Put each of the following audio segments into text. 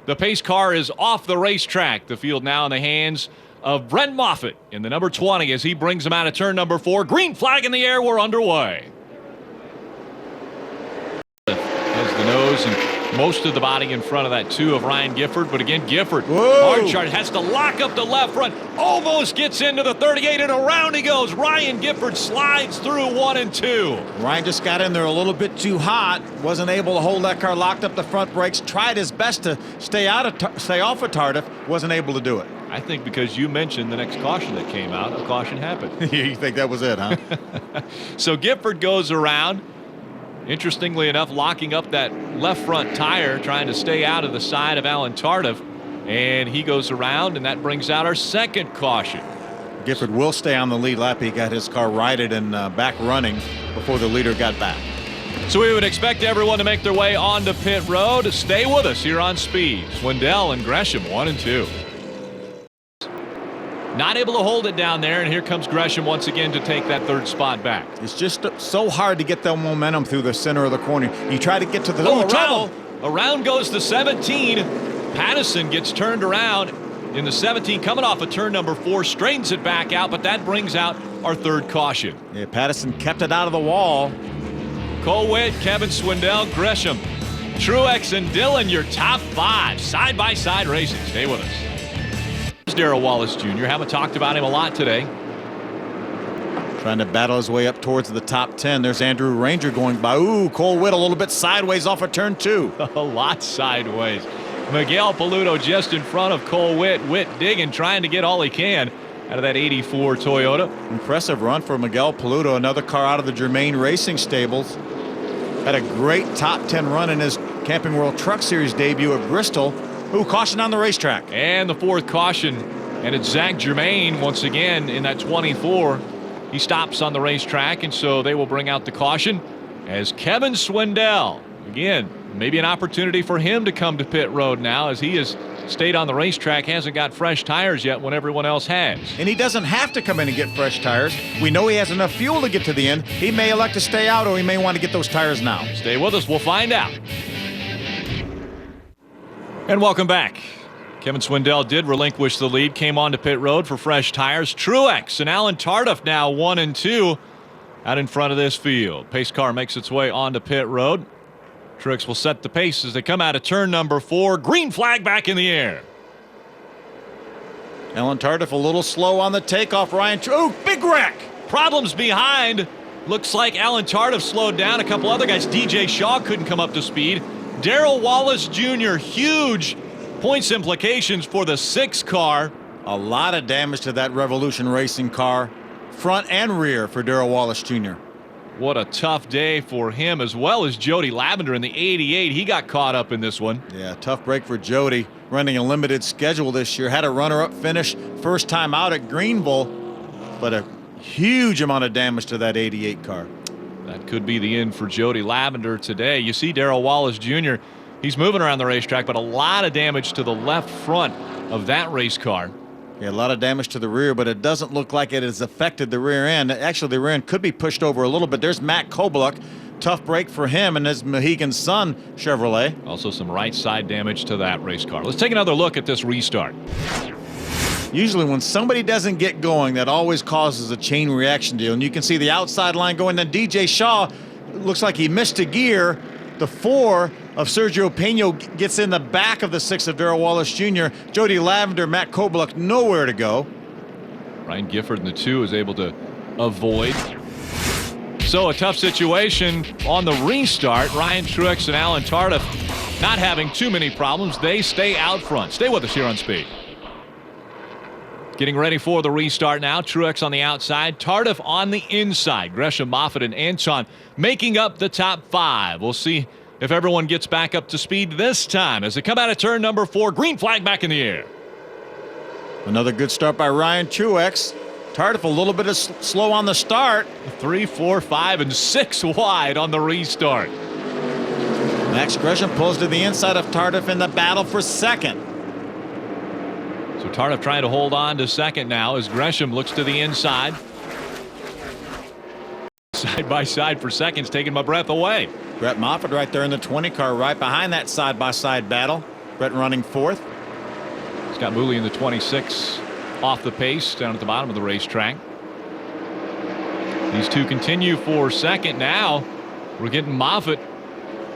The pace car is off the racetrack. The field now in the hands of Brent Moffitt in the number 20 as he brings them out of turn number 4. Green flag in the air. We're underway. Has the nose and most of the body in front of that 2 of Ryan Gifford. But again, Gifford, hard charge, has to lock up the left front. Almost gets into the 38 and around he goes. Ryan Gifford slides through 1 and 2. Ryan just got in there a little bit too hot. Wasn't able to hold that car, locked up the front brakes, tried his best to stay off of Tardif, wasn't able to do it. I think because you mentioned the next caution that came out, a caution happened. You think that was it, huh? So Gifford goes around. Interestingly enough, locking up that left front tire, trying to stay out of the side of Alan Tardif. And he goes around, and that brings out our second caution. Gifford will stay on the lead lap. He got his car righted and back running before the leader got back. So we would expect everyone to make their way onto pit road. Stay with us here on Speed. Swindell and Gresham, 1 and 2. Not able to hold it down there, and here comes Gresham once again to take that 3rd spot back. It's just so hard to get that momentum through the center of the corner. You try to get to the trouble. Around goes the 17. Pattison gets turned around in the 17, coming off of turn number 4, straightens it back out, but that brings out our 3rd caution. Yeah, Pattison kept it out of the wall. Cole Witt, Kevin Swindell, Gresham, Truex, and Dillon, your top 5 side-by-side racing. Stay with us. Darrell Wallace Jr. Haven't talked about him a lot today. Trying to battle his way up towards the top 10. There's Andrew Ranger going by. Ooh, Cole Witt a little bit sideways off of turn 2. A lot sideways. Miguel Paludo just in front of Cole Witt. Witt digging, trying to get all he can out of that 84 Toyota. Impressive run for Miguel Paludo. Another car out of the GERMAIN Racing stables. Had a great top 10 run in his Camping World Truck Series debut at Bristol. Ooh, caution on the racetrack. And the 4th caution. And it's Zach Germain once again in that 24. He stops on the racetrack, and so they will bring out the caution as Kevin Swindell. Again, maybe an opportunity for him to come to pit road now as he has stayed on the racetrack, hasn't got fresh tires yet when everyone else has. And he doesn't have to come in and get fresh tires. We know he has enough fuel to get to the end. He may elect to stay out, or he may want to get those tires now. Stay with us. We'll find out. And welcome back. Kevin Swindell did relinquish the lead, came on to pit road for fresh tires. Truex and Alan Tardif now 1 and 2 out in front of this field. Pace car makes its way onto pit road. Truex will set the pace as they come out of turn number 4. Green flag back in the air. Alan Tardif a little slow on the takeoff. Ryan, oh, big wreck. Problems behind. Looks like Alan Tardif slowed down. A couple other guys. DJ Shaw couldn't come up to speed. Darrell Wallace Jr., huge points implications for the 6 car. A lot of damage to that Revolution Racing car, front and rear for Darrell Wallace Jr. What a tough day for him, as well as Jody Lavender in the 88. He got caught up in this one. Yeah, tough break for Jody. Running a limited schedule this year. Had a runner-up finish first time out at Greenville, but a huge amount of damage to that 88 car. That could be the end for Jody Lavender today. You see Darrell Wallace Jr., he's moving around the racetrack, but a lot of damage to the left front of that race car. Yeah, a lot of damage to the rear, but it doesn't look like it has affected the rear end. Actually, the rear end could be pushed over a little bit. There's Matt Kobluck. Tough break for him and his Mohegan Sun Chevrolet. Also some right side damage to that race car. Let's take another look at this restart. Usually when somebody doesn't get going, that always causes a chain reaction deal. And you can see the outside line going. Then DJ Shaw looks like he missed a gear. The 4 of Sergio Peno gets in the back of the 6 of Darrell Wallace Jr. Jody Lavender, Matt Kobluck, nowhere to go. Ryan Gifford in the 2 is able to avoid. So a tough situation on the restart. Ryan Truex and Alan Tardif not having too many problems. They stay out front. Stay with us here on Speed. Getting ready for the restart now. Truex on the outside, Tardif on the inside. Gresham, Moffitt, and Anton making up the top 5. We'll see if everyone gets back up to speed this time as they come out of turn number 4. Green flag back in the air. Another good start by Ryan Truex. Tardif a little bit of slow on the start. 3, 4, 5, and 6 wide on the restart. Max Gresham pulls to the inside of Tardif in the battle for second. So Tardif trying to hold on to second now as Gresham looks to the inside. Side by side for seconds, taking my breath away. Brett Moffitt right there in the 20 car right behind that side by side battle. Brett running fourth. Scott Mooley in the 26 off the pace down at the bottom of the racetrack. These two continue for second now. We're getting Moffitt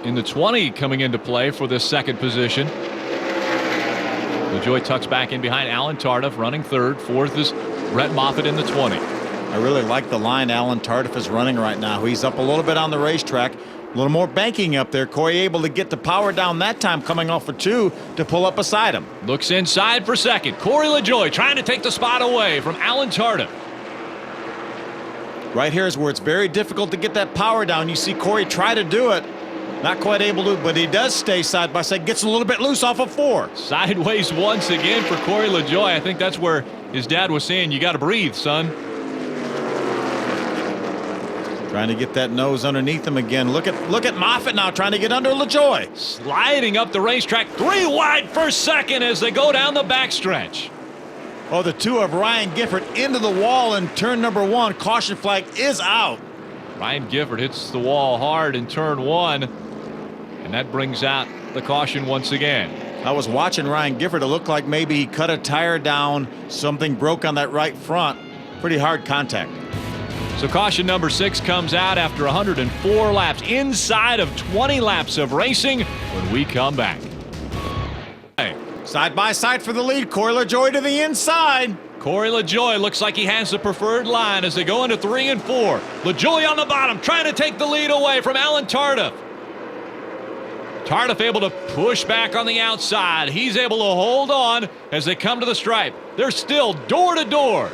in the 20 coming into play for this second position. LaJoie tucks back in behind Alan Tardif running third. Fourth is Brett Moffitt in the 20. I really like the line Alan Tardif is running right now. He's up a little bit on the racetrack. A little more banking up there. Corey able to get the power down that time coming off of 2 to pull up beside him. Looks inside for second. Corey LaJoie trying to take the spot away from Alan Tardif. Right here is where it's very difficult to get that power down. You see Corey try to do it. Not quite able to, but he does stay side by side. Gets a little bit loose off of 4. Sideways once again for Corey LaJoie. I think that's where his dad was saying, you got to breathe, son. Trying to get that nose underneath him again. Look at Moffitt now trying to get under LaJoie. Sliding up the racetrack. 3 wide for second as they go down the backstretch. Oh, the 2 of Ryan Gifford into the wall in turn number 1. Caution flag is out. Ryan Gifford hits the wall hard in turn 1. And that brings out the caution once again. I was watching Ryan Gifford. It looked like maybe he cut a tire down. Something broke on that right front. Pretty hard contact. So caution number 6 comes out after 104 laps, inside of 20 laps of racing when we come back. Side by side for the lead. Corey LaJoie to the inside. Corey LaJoie looks like he has the preferred line as they go into 3 and 4. LaJoie on the bottom trying to take the lead away from Alan Tardif. Tardif able to push back on the outside. He's able to hold on as they come to the stripe. They're still door to door.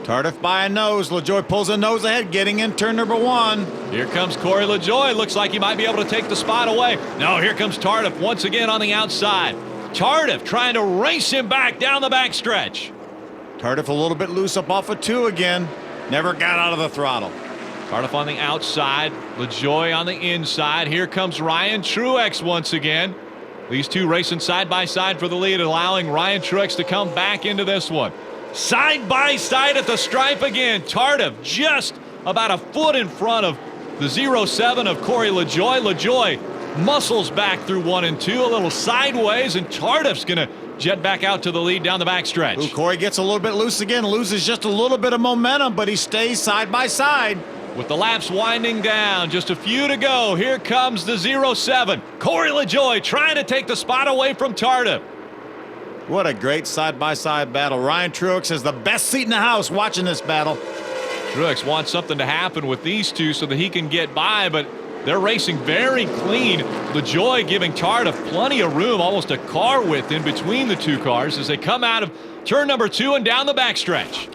Tardif by a nose. LaJoie pulls a nose ahead, getting in turn number 1. Here comes Corey LaJoie. Looks like he might be able to take the spot away. No, here comes Tardif once again on the outside. Tardif trying to race him back down the backstretch. Tardif a little bit loose up off of 2 again. Never got out of the throttle. Tardif on the outside. LaJoie on the inside. Here comes Ryan Truex once again. These two racing side by side for the lead, allowing Ryan Truex to come back into this one. Side by side at the stripe again. Tardif just about a foot in front of the 07 of Corey LaJoie. LaJoie muscles back through 1 and 2, a little sideways, and Tardif's going to jet back out to the lead down the backstretch. Ooh, Corey gets a little bit loose again, loses just a little bit of momentum, but he stays side by side. With the laps winding down, just a few to go, here comes the 07. Corey LaJoie trying to take the spot away from Tardif. What a great side-by-side battle. Ryan Truex has the best seat in the house watching this battle. Truex wants something to happen with these two so that he can get by, but they're racing very clean. LaJoie giving Tardif plenty of room, almost a car width in between the two cars as they come out of turn number 2 and down the backstretch.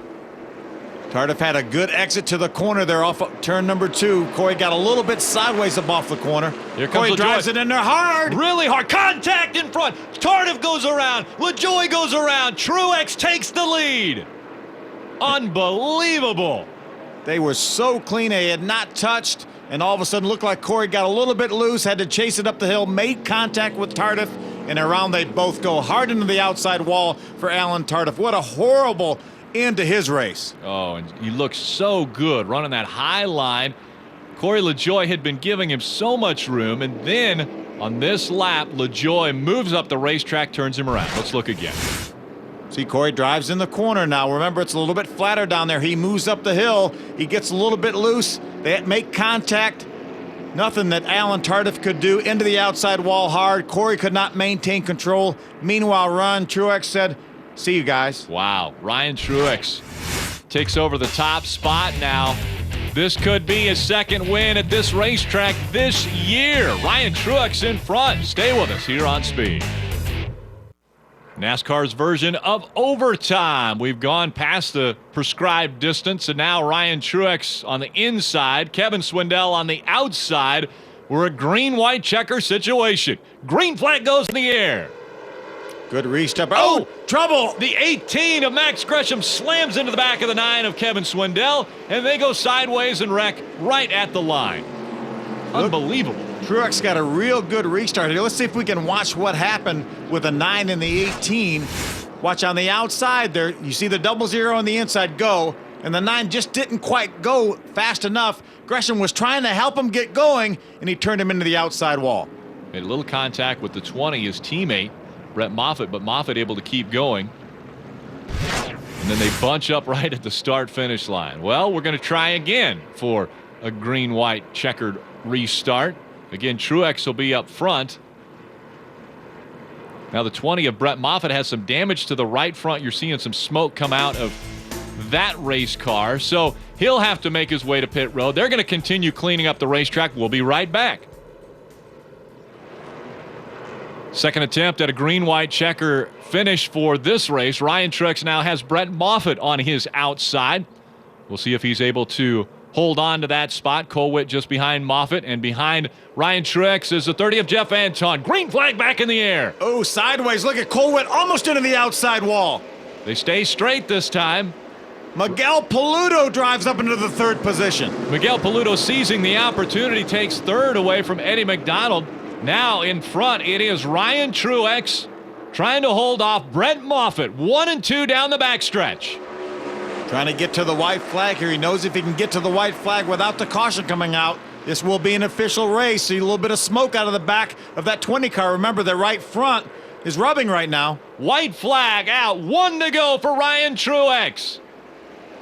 Tardif had a good exit to the corner there off of turn number 2. Corey got a little bit sideways up off the corner. Here comes Corey LaJoie. drives it in there hard. Really hard. Contact in front. Tardif goes around. LaJoie goes around. Truex takes the lead. Unbelievable. They were so clean. They had not touched, and all of a sudden looked like Corey got a little bit loose, had to chase it up the hill, made contact with Tardif, and around they both go hard into the outside wall for Alan Tardif. What a horrible end to his race. Oh, and he looks so good running that high line. Corey LaJoie had been giving him so much room, and then on this lap, LaJoie moves up the racetrack, turns him around. Let's look again. See, Corey drives in the corner now. Remember, it's a little bit flatter down there. He moves up the hill. He gets a little bit loose. They make contact. Nothing that Alan Tardif could do. Into the outside wall hard. Corey could not maintain control. Meanwhile, Ryan Truex said, "See you guys." Wow, Ryan Truex takes over the top spot now. This could be his second win at this racetrack this year. Ryan Truex in front. Stay with us here on Speed. NASCAR's version of overtime. We've gone past the prescribed distance, and now Ryan Truex on the inside, Kevin Swindell on the outside. We're a green-white checker situation. Green flag goes in the air. Good restart. Oh, trouble! The 18 of Max Gresham slams into the back of the 9 of Kevin Swindell, and they go sideways and wreck right at the line. Unbelievable. Truex got a real good restart here. Let's see if we can watch what happened with the 9 and the 18. Watch on the outside there. You see the 00 on the inside go, and the 9 just didn't quite go fast enough. Gresham was trying to help him get going, and he turned him into the outside wall. Made a little contact with the 20, his teammate, Brett Moffitt, but Moffitt able to keep going. And then they bunch up right at the start-finish line. Well, we're going to try again for a green-white checkered restart. Again, Truex will be up front. Now the 20 of Brett Moffitt has some damage to the right front. You're seeing some smoke come out of that race car. So he'll have to make his way to pit road. They're going to continue cleaning up the racetrack. We'll be right back. Second attempt at a green-white checker finish for this race. Ryan Truex now has Brett Moffitt on his outside. We'll see if he's able to hold on to that spot. Colwitt just behind Moffitt, and behind Ryan Truex is the 30 of Jeff Anton. Green flag back in the air. Oh, sideways. Look at Colwitt almost into the outside wall. They stay straight this time. Miguel Paludo drives up into the third position. Miguel Paludo seizing the opportunity, takes third away from Eddie McDonald. Now in front, it is Ryan Truex trying to hold off Brett Moffitt. 1 and 2 down the backstretch. Trying to get to the white flag here. He knows if he can get to the white flag without the caution coming out, this will be an official race. See a little bit of smoke out of the back of that 20 car. Remember, the right front is rubbing right now. White flag out. 1 to go for Ryan Truex.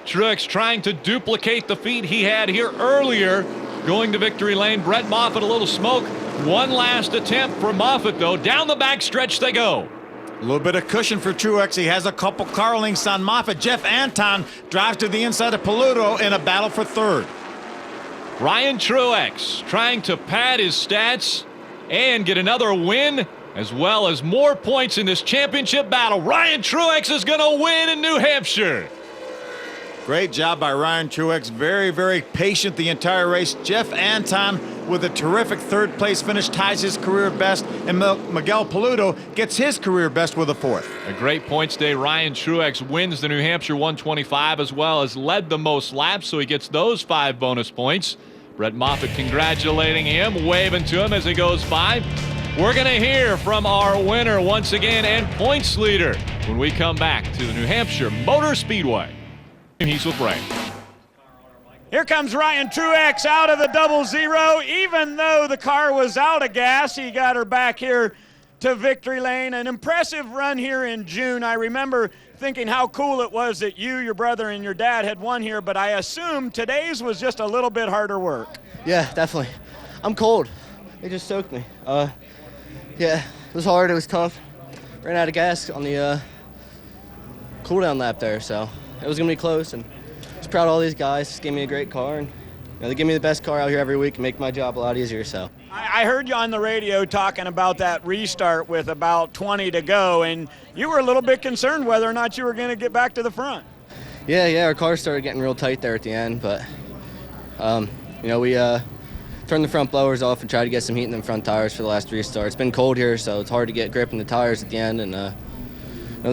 Truex trying to duplicate the feat he had here earlier, going to victory lane. Brett Moffitt a little smoke. One last attempt for Moffitt, though. Down the backstretch they go. A little bit of cushion for Truex. He has a couple car links on Moffitt. Jeff Anton drives to the inside of Paludo in a battle for third. Ryan Truex trying to pad his stats and get another win, as well as more points in this championship battle. Ryan Truex is going to win in New Hampshire. Great job by Ryan Truex. Very, very patient the entire race. Jeff Anton with a terrific third place finish ties his career best, and Miguel Paludo gets his career best with a fourth. A great points day. Ryan Truex wins the New Hampshire 125, as well as led the most laps, so he gets those 5 bonus points. Brett Moffitt congratulating him, waving to him as he goes by. We're going to hear from our winner once again and points leader when we come back to the New Hampshire Motor Speedway. He's with Ray. Here comes Ryan Truex out of the 00. Even though the car was out of gas, he got her back here to victory lane. An impressive run here in June. I remember thinking how cool it was that you, your brother, and your dad had won here, but I assume today's was just a little bit harder work. Yeah, definitely. I'm cold. They just soaked me. Yeah, it was hard. It was tough. Ran out of gas on the cool-down lap there, so it was going to be close, and just proud of all these guys. Just gave me a great car, and they give me the best car out here every week and make my job a lot easier. So I heard you on the radio talking about that restart with about 20 to go, and you were a little bit concerned whether or not you were going to get back to the front. Yeah, our car started getting real tight there at the end, but we turned the front blowers off and tried to get some heat in the front tires for the last restart. It's been cold here, so it's hard to get grip in the tires at the end, and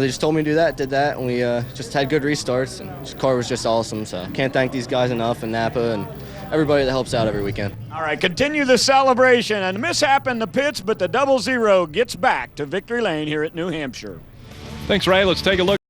they just told me to do that, did that, and we just had good restarts, and the car was just awesome. So can't thank these guys enough, and Napa, and everybody that helps out every weekend. All right, continue the celebration. And a mishap in the pits, but the 00 gets back to victory lane here at New Hampshire. Thanks, Ray. Let's take a look.